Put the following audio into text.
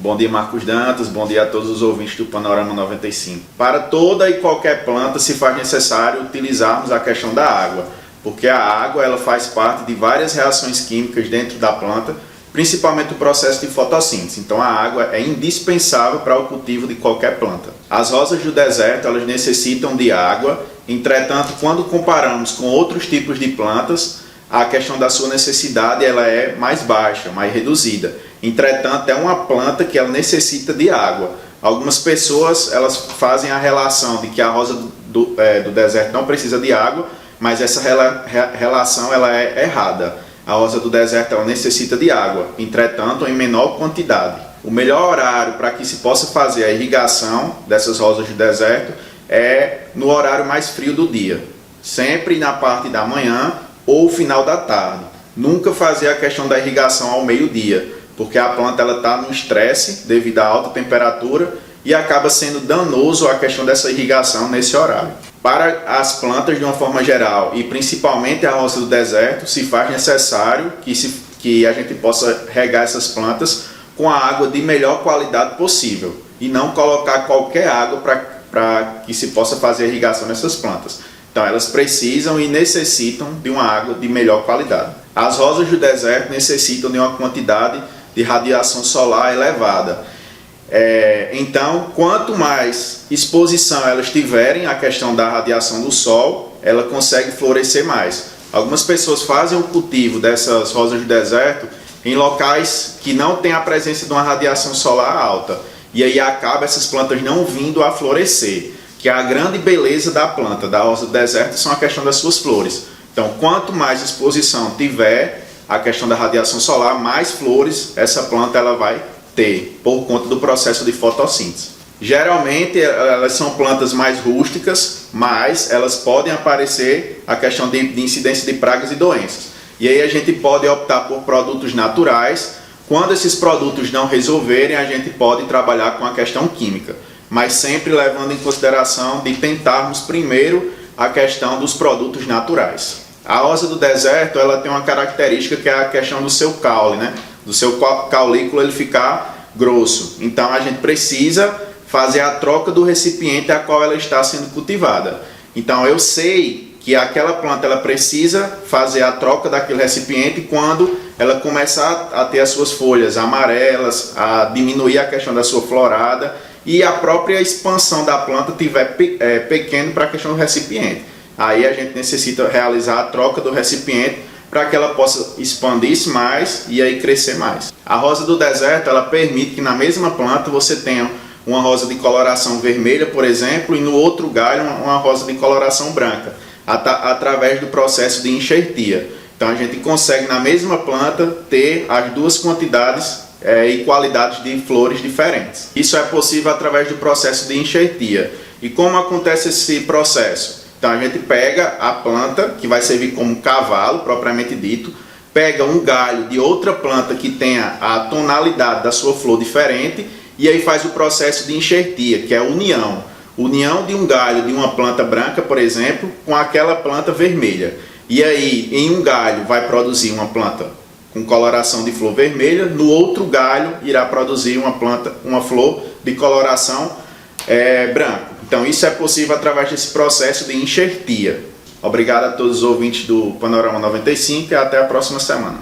Bom dia, Marcos Dantas, bom dia a todos os ouvintes do Panorama 95. Para toda e qualquer planta se faz necessário utilizarmos a questão da água, porque a água ela faz parte de várias reações químicas dentro da planta, principalmente o processo de fotossíntese. Então a água é indispensável para o cultivo de qualquer planta. As rosas do deserto elas necessitam de água, entretanto, quando comparamos com outros tipos de plantas, a questão da sua necessidade ela é mais baixa, mais reduzida. Entretanto, é uma planta que ela necessita de água. Algumas pessoas elas fazem a relação de que a rosa do deserto não precisa de água, mas essa relação ela é errada. A rosa do deserto ela necessita de água, entretanto, em menor quantidade. O melhor horário para que se possa fazer a irrigação dessas rosas do deserto é no horário mais frio do dia, sempre na parte da manhã ou final da tarde. Nunca fazer a questão da irrigação ao meio-dia, porque a planta está no estresse devido à alta temperatura e acaba sendo danoso a questão dessa irrigação nesse horário. Para as plantas de uma forma geral e principalmente a rosa do deserto, se faz necessário que a gente possa regar essas plantas com a água de melhor qualidade possível e não colocar qualquer água para que se possa fazer a irrigação nessas plantas. Então elas precisam e necessitam de uma água de melhor qualidade. As rosas do deserto necessitam de uma quantidade de radiação solar elevada. Então, quanto mais exposição elas tiverem à questão da radiação do sol, ela consegue florescer mais. Algumas pessoas fazem o cultivo dessas rosas do deserto em locais que não tem a presença de uma radiação solar alta. E aí acaba essas plantas não vindo a florescer. Que a grande beleza da planta, da rosa do deserto, são a questão das suas flores. Então, quanto mais exposição tiver a questão da radiação solar, mais flores essa planta ela vai ter, por conta do processo de fotossíntese. Geralmente, elas são plantas mais rústicas, mas elas podem aparecer a questão de incidência de pragas e doenças. E aí a gente pode optar por produtos naturais. Quando esses produtos não resolverem, a gente pode trabalhar com a questão química, mas sempre levando em consideração de tentarmos primeiro a questão dos produtos naturais. A rosa do deserto ela tem uma característica que é a questão do seu caule, né? Do seu caulículo ele ficar grosso. Então a gente precisa fazer a troca do recipiente a qual ela está sendo cultivada. Então eu sei que aquela planta ela precisa fazer a troca daquele recipiente quando ela começar a ter as suas folhas amarelas, a diminuir a questão da sua florada e a própria expansão da planta tiver pequeno para a questão do recipiente. Aí a gente necessita realizar a troca do recipiente para que ela possa expandir-se mais e aí crescer mais. A rosa do deserto ela permite que na mesma planta você tenha uma rosa de coloração vermelha, por exemplo, e no outro galho uma rosa de coloração branca, através do processo de enxertia. Então a gente consegue na mesma planta ter as duas quantidades e qualidades de flores diferentes. Isso é possível através do processo de enxertia. E como acontece esse processo? Então a gente pega a planta, que vai servir como cavalo, propriamente dito, pega um galho de outra planta que tenha a tonalidade da sua flor diferente, e aí faz o processo de enxertia, que é a união. União de um galho de uma planta branca, por exemplo, com aquela planta vermelha. E aí, em um galho vai produzir uma planta com coloração de flor vermelha, no outro galho irá produzir uma flor de coloração branca. Então isso é possível através desse processo de enxertia. Obrigado a todos os ouvintes do Panorama 95 e até a próxima semana.